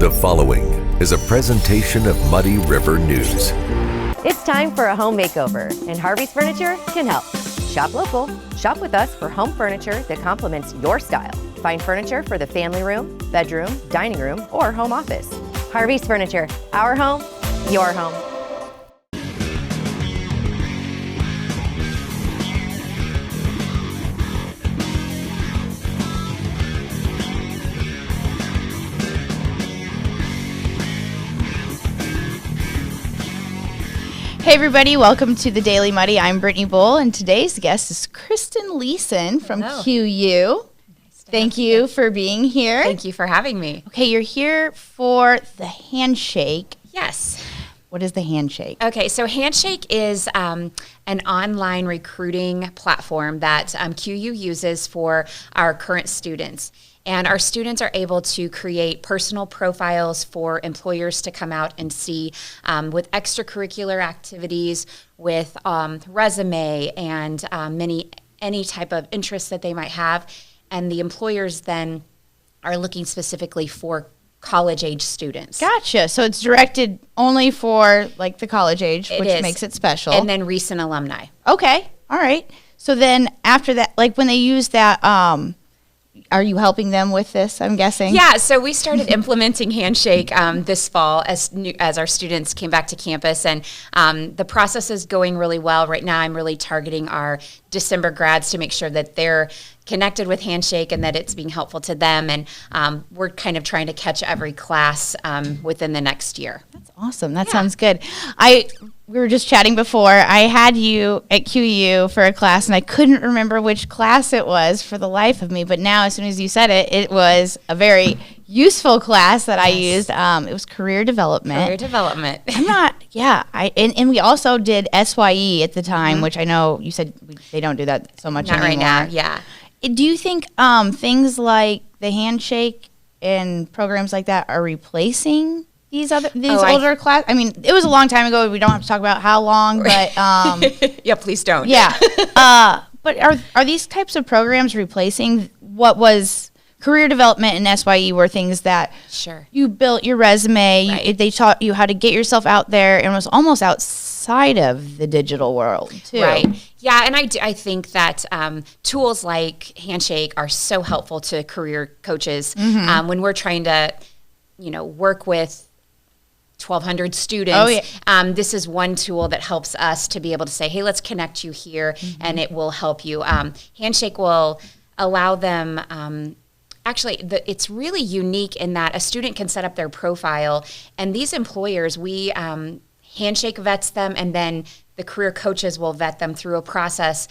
The following is a presentation of Muddy River News. It's time for a home makeover, and Harvey's Furniture can help. Shop local. Shop with us for home furniture that complements your style. Find furniture for the family room, bedroom, dining room, or home office. Harvey's Furniture. Our home, your home. Hey everybody, welcome to the Daily Muddy. I'm Brittany Bull, and today's guest is Kristen Liesen from QU. Thank you for being here. Thank you for having me. Okay, you're here for the Handshake. Yes. What is the Handshake? Okay, so Handshake is an online recruiting platform that QU uses for our current students. And our students are able to create personal profiles for employers to come out and see with extracurricular activities, with resume, and any type of interest that they might have. And the employers then are looking specifically for college-age students. Gotcha. So it's directed only for like the college age, which makes it special. And then recent alumni. Okay. All right. So then after that, like when they use that, are you helping them with this, I'm guessing? Yeah, so we started implementing Handshake this fall as our students came back to campus, and the process is going really well. Right now I'm really targeting our December grads to make sure that they're connected with Handshake and that it's being helpful to them, and we're kind of trying to catch every class within the next year. That's awesome. That sounds good. We were just chatting before. I had you at QU for a class, and I couldn't remember which class it was for the life of me. But now, as soon as you said it, it was a very useful class that I used. It was career development. Career development. And we also did SYE at the time, which I know you said they don't do that so much anymore. Not right now, yeah. Do you think things like the Handshake and programs like that are replacing these older class? I mean, it was a long time ago. We don't have to talk about how long, but yeah, please don't. Yeah, but are these types of programs replacing what was career development and SYE were things that you built your resume, right. They taught you how to get yourself out there, and was almost outside of the digital world too. Right. Yeah, and I think that tools like Handshake are so helpful to career coaches when we're trying to, work with 1,200 students. Oh, yeah. This is one tool that helps us to be able to say, hey, let's connect you here, and it will help you. Handshake will allow them. It's really unique in that a student can set up their profile, and these employers, we Handshake vets them, and then the career coaches will vet them through a process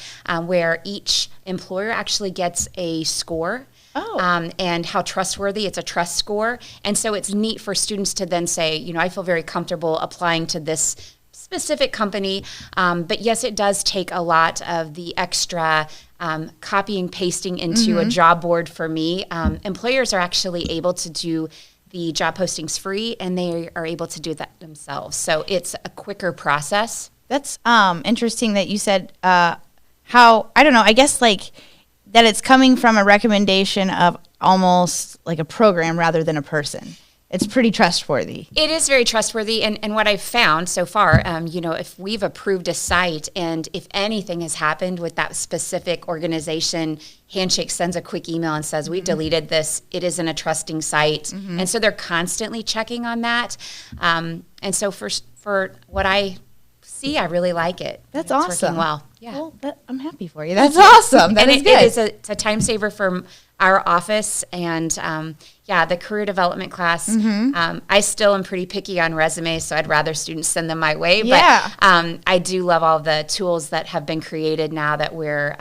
where each employer actually gets a score. And how trustworthy, it's a trust score. And so it's neat for students to then say, I feel very comfortable applying to this specific company. But yes, it does take a lot of the extra copying, pasting into a job board for me. Employers are actually able to do the job postings free, and they are able to do that themselves. So it's a quicker process. That's interesting that you said I guess like that it's coming from a recommendation of almost like a program rather than a person. It's pretty trustworthy. It is very trustworthy, and what I've found so far, if we've approved a site and if anything has happened with that specific organization, Handshake sends a quick email and says, we've deleted this, it isn't a trusting site. And so they're constantly checking on that. And so for what I see, I really like it. That's it's awesome. Working well. Yeah. Well, I'm happy for you. That's awesome. That is good. It's a time saver for our office, and the career development class. I still am pretty picky on resumes, so I'd rather students send them my way. Yeah. But I do love all the tools that have been created now that we're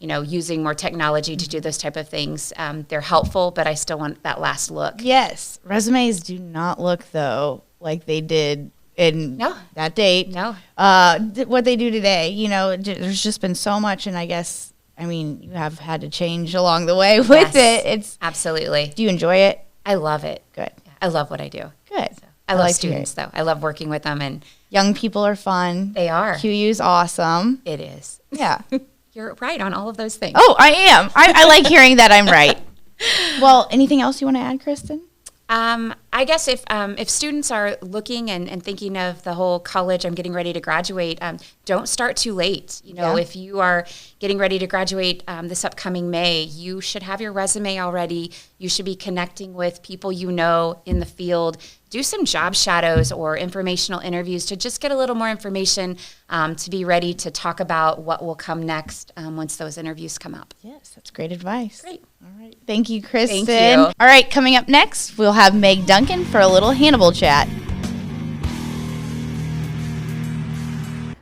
using more technology to do those type of things. They're helpful, but I still want that last look. Yes. Resumes do not look, though, like they did in that date. No. What they do today, there's just been so much, and I guess, you have had to change along the way with it. It's absolutely. Do you enjoy it? I love it. Good. I love what I do. Good. So, I love students, though. I love working with them, and young people are fun. They are. QU's awesome. It is. Yeah. You're right on all of those things. Oh, I am. I like hearing that I'm right. Well, anything else you want to add, Kristen? I guess if students are looking and thinking of the whole college, I'm getting ready to graduate, don't start too late. If you are getting ready to graduate this upcoming May, you should have your resume already. You should be connecting with people in the field. Do some job shadows or informational interviews to just get a little more information to be ready to talk about what will come next once those interviews come up. Yes, that's great advice. Great. All right. Thank you, Kristen. Thank you. All right, coming up next, we'll have Meg Duncan for a little Hannibal chat.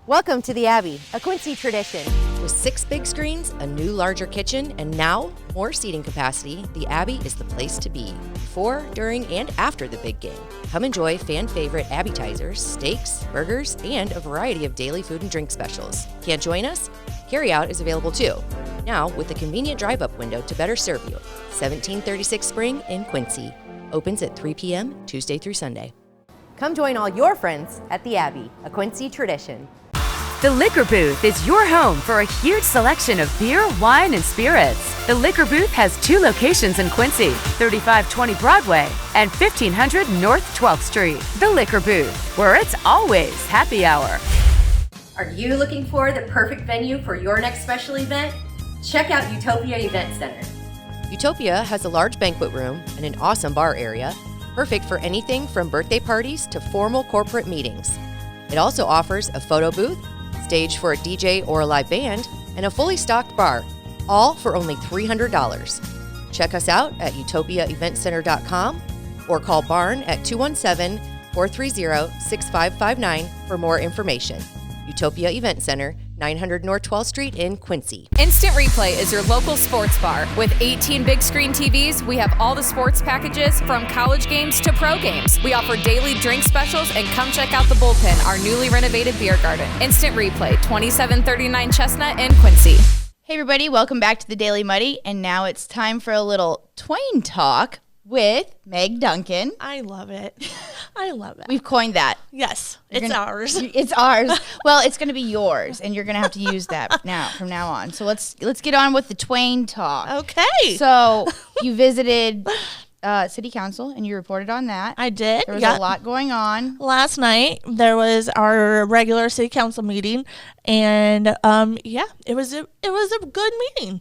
Welcome to the Abbey, a Quincy tradition. With 6 big screens, a new larger kitchen, and now more seating capacity, the Abbey is the place to be before, during, and after the big game. Come enjoy fan favorite appetizers, steaks, burgers, and a variety of daily food and drink specials. Can't join us? Carryout is available too. Now with a convenient drive-up window to better serve you. 1736 Spring in Quincy. Opens at 3 p.m. Tuesday through Sunday. Come join all your friends at the Abbey, a Quincy tradition. The Liquor Booth is your home for a huge selection of beer, wine, and spirits. The Liquor Booth has 2 locations in Quincy, 3520 Broadway and 1500 North 12th Street. The Liquor Booth, where it's always happy hour. Are you looking for the perfect venue for your next special event? Check out Utopia Event Center. Utopia has a large banquet room and an awesome bar area, perfect for anything from birthday parties to formal corporate meetings. It also offers a photo booth, stage for a DJ or a live band, and a fully stocked bar, all for only $300. Check us out at utopiaeventcenter.com or call Barn at 217-430-6559 for more information. Utopia Event Center, 900 North 12th Street in Quincy. Instant Replay is your local sports bar. With 18 big screen TVs, we have all the sports packages from college games to pro games. We offer daily drink specials, and come check out the Bullpen, our newly renovated beer garden. Instant Replay, 2739 Chestnut in Quincy. Hey everybody, welcome back to the Daily Muddy, and now it's time for a little Twain Talk with Meg Duncan. I love it. I love it. We've coined that. Yes, it's ours. It's ours. Well, it's going to be yours, and you're going to have to use that from now on. So let's get on with the Twain Talk. Okay. So you visited City Council, and you reported on that. I did. There was a lot going on. Last night, there was our regular City Council meeting, and it was a good meeting.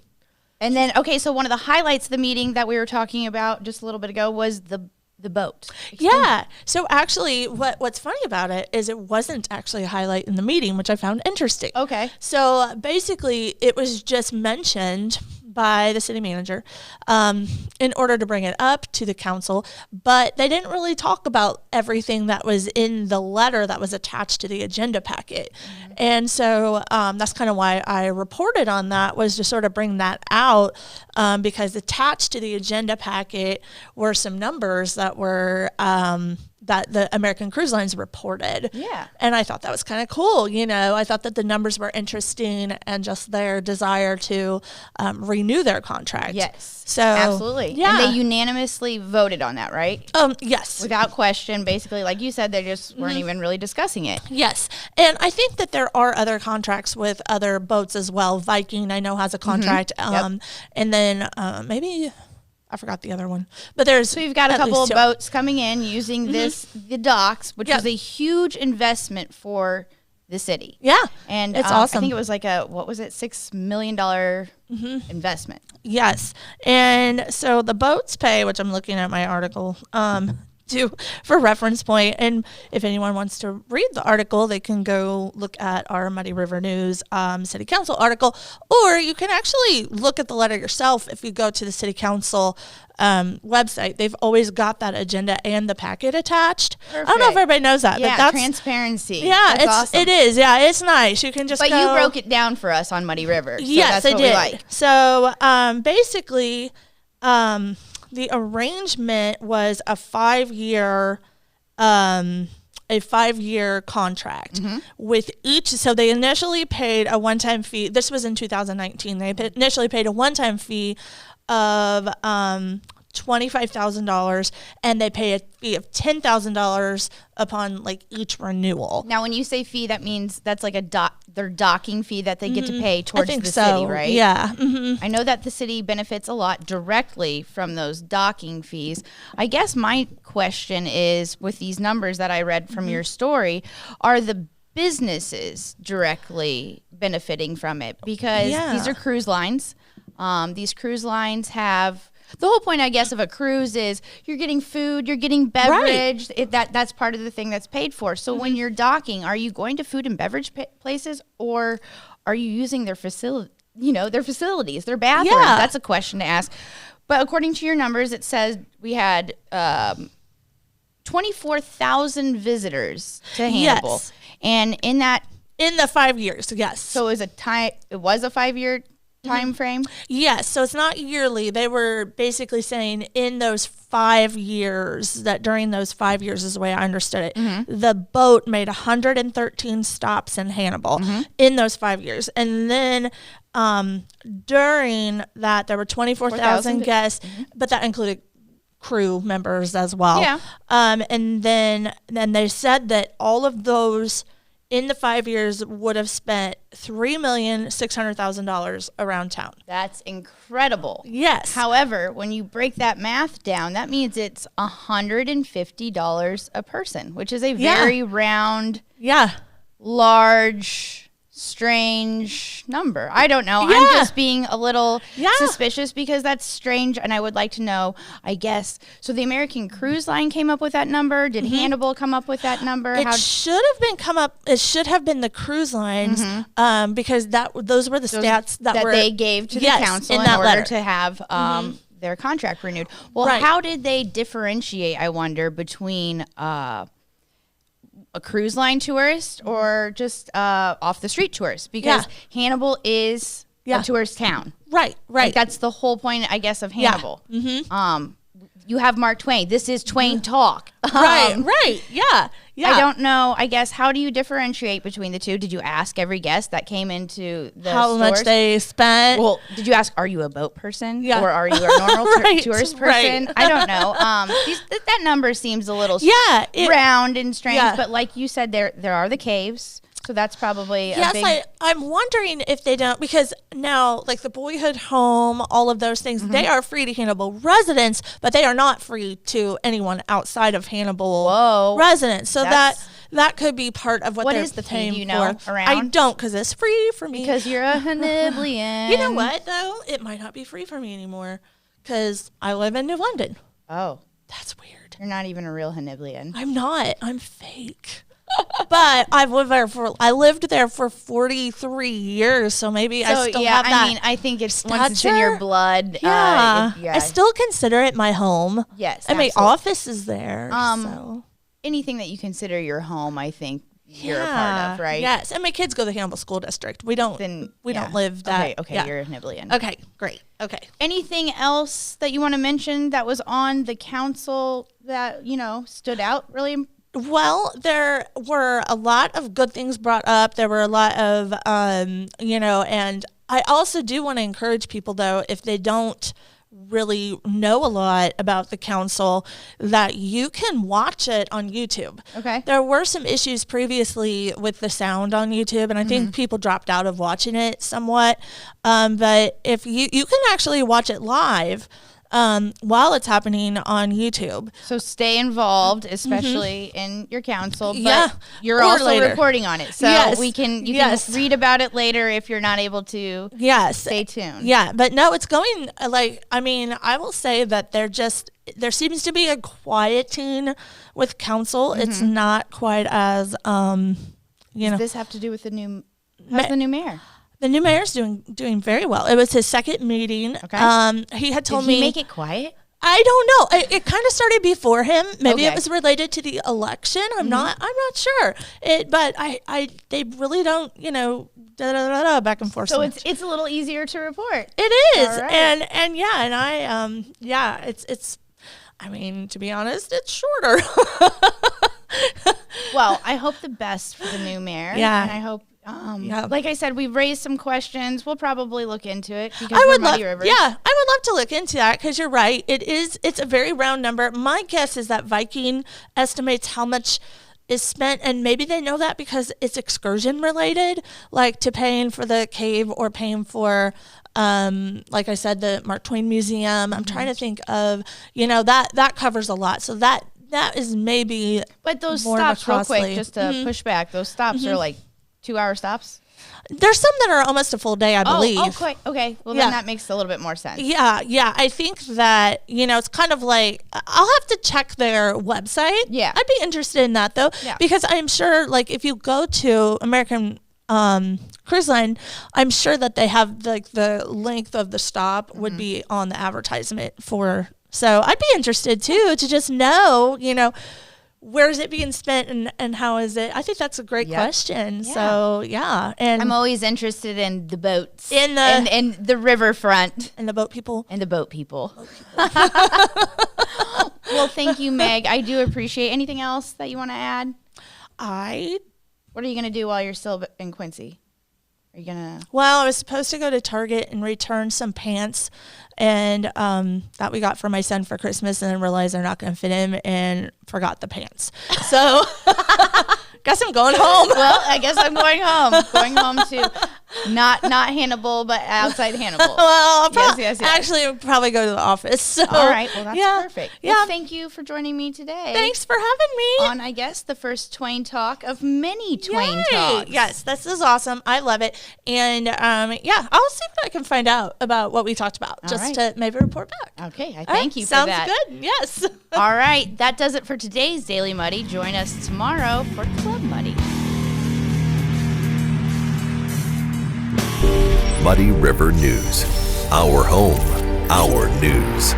And then, so one of the highlights of the meeting that we were talking about just a little bit ago was the boat. Yeah. So actually, what's funny about it is it wasn't actually a highlight in the meeting, which I found interesting. Okay. So basically, it was just mentioned by the city manager in order to bring it up to the council, but they didn't really talk about everything that was in the letter that was attached to the agenda packet. Mm-hmm. And so that's kind of why I reported on that, was to sort of bring that out, because attached to the agenda packet were some numbers that were that the American Cruise Lines reported. Yeah. And I thought that was kind of cool. I thought that the numbers were interesting, and just their desire to renew their contract. Yes. So absolutely. Yeah. And they unanimously voted on that, right? Yes. Without question. Basically, like you said, they just weren't even really discussing it. Yes. And I think that there are other contracts with other boats as well. Viking, I know, has a contract. Yep. And then maybe I forgot the other one, but there's. So you've got a couple of boats coming in using the docks, which was a huge investment for the city. Yeah. And it's awesome. I think it was like $6 million investment. Yes. And so the boats pay, which I'm looking at my article, for reference point. And if anyone wants to read the article, they can go look at our Muddy River News City Council article, or you can actually look at the letter yourself if you go to the City Council website. They've always got that agenda and the packet attached. Perfect. I don't know if everybody knows that, Yeah, but that's transparency. Yeah, that's awesome. It is. Yeah, it's nice. You can just But go. you broke it down for us on Muddy River. So Yes, that's I what did. we like. So basically, the arrangement was a 5-year contract with each. So they initially paid a one-time fee. This was in 2019. They initially paid a one-time fee of $25,000, and they pay a fee of $10,000 upon like each renewal. Now, when you say fee, that means that's like their docking fee that they get to pay towards the so. city, right? Yeah. I know that the city benefits a lot directly from those docking fees. I guess my question is, with these numbers that I read from your story, are the businesses directly benefiting from it? Because these are cruise lines. These cruise lines have... The whole point, I guess, of a cruise is you're getting food, you're getting beverage. Right. That's part of the thing that's paid for. So when you're docking, are you going to food and beverage places, or are you using their facilities, their bathrooms? Yeah. That's a question to ask. But according to your numbers, it says we had 24,000 visitors to Hannibal. Yes. And in the 5 years, yes. so it was a 5-year time frame? Yes, so it's not yearly. They were basically saying in those 5 years, that during those 5 years is the way I understood it, the boat made 113 stops in Hannibal in those 5 years. And then during that, there were 24,000 guests, but that included crew members as well. Yeah. And then they said that all of those in the 5 years would have spent $3,600,000 around town. That's incredible. Yes. However, when you break that math down, that means it's $150 a person, which is a very round, large, strange number. I don't know. I'm just being a little suspicious because that's strange, and I would like to know, I guess. So the American Cruise Line came up with that number. Did Hannibal come up with that number? It should have been the cruise lines because those were the stats that they gave to the council in order to have their contract renewed. Well, how did they differentiate, I wonder, between a cruise line tourist or just off the street tourist? Because Hannibal is a tourist town. Right. Like, that's the whole point, I guess, of Hannibal. You have Mark Twain. This is Twain Talk. Right. Yeah. I don't know. I guess, how do you differentiate between the two? Did you ask every guest that came into the how stores? much they spent? Well, did you ask, are you a boat person? Yeah. Or are you a normal tourist person? I don't know. That number seems a little round and strange, but like you said, there are the caves. So that's probably a big... I'm wondering if they don't, because now, like the Boyhood Home, all of those things, they are free to Hannibal residents, but they are not free to anyone outside of Hannibal residents. So that could be part of what is the fee, you know, for. Around? I don't, because it's free for me. Because you're a Hanniblian. You know what, though? It might not be free for me anymore, because I live in New London. Oh. That's weird. You're not even a real Hanniblian. I'm not. I'm fake. But I lived there for 43 years, so maybe I still have that. I mean, I think it's once it's in your blood. I still consider it my home. Yes, and my office is there. Anything that you consider your home, I think you're a part of, right? Yes, and my kids go to the Hannibal School District. We don't live that. Okay, you're a Hanniblian. Okay, great. Okay. Anything else that you want to mention that was on the council that stood out really? Well, there were a lot of good things brought up. There were a lot of, and I also do want to encourage people, though, if they don't really know a lot about the council, that you can watch it on YouTube. Okay. There were some issues previously with the sound on YouTube, and I think people dropped out of watching it somewhat. But if you can actually watch it live while it's happening on YouTube. So stay involved, especially in your council. But you're also later. reporting on it. So you can read about it later if you're not able to stay tuned. Yeah, but no, it's going, I will say that there seems to be a quieting with council. It's not quite as, Does this have to do with the new mayor? The new mayor's doing very well. It was his second meeting. Okay. He had told me. Did he make it quiet? I don't know. It kind of started before him. Maybe it was related to the election. I'm not sure. But they really don't, back and forth. So it's a little easier to report. It is. Right. It's to be honest, it's shorter. Well, I hope the best for the new mayor. Yeah. And I hope Like I said, we've raised some questions. We'll probably look into it because I would Muddy love, Rivers. yeah, I would love to look into that because you're right. It's a very round number. My guess is that Viking estimates how much is spent, and maybe they know that because it's excursion related, like to paying for the cave or paying for, like I said, the Mark Twain Museum. I'm trying to think of, that covers a lot. So that is maybe. But those more stops, real costly. quick, just to push back, those stops are like 2-hour stops. There's some that are almost a full day, I believe. Okay. Well, Yeah. then that makes a little bit more sense. Yeah. I think that, it's kind of like, I'll have to check their website. Yeah. I'd be interested in that, though, Yeah. because I'm sure, like, if you go to American Cruise Line, I'm sure that they have, like, the length of the stop would be on the advertisement for. So I'd be interested, too, to just know, where is it being spent and how is it? I think that's a great question. Yeah. So, yeah. And I'm always interested in the boats. In the- and the riverfront. and the boat people. And the boat people. Well, thank you, Meg. I do appreciate. Anything else that you want to add? What are you going to do while you're still in Quincy? Are you going to? Well, I was supposed to go to Target and return some pants and that we got for my son for Christmas, and then realized they're not going to fit him and forgot the pants. So guess I'm going home. Well, I guess I'm going home. Going home to not Hannibal, but outside Hannibal. Well, Yes. actually, I'll probably go to the office. So. All right. Well, that's yeah, perfect. Yeah. Well, thank you for joining me today. Thanks for having me. On, I guess, the first Twain Talk of many Twain Yay. Talks. Yes, this is awesome. I love it. And I'll see if I can find out about what we talked about, just right. to maybe report back. Okay. I All thank right, you for sounds that. good. Yes. All right. That does it for today's Daily Muddy. Join us tomorrow for Club Muddy. Muddy River News. Our home, our news.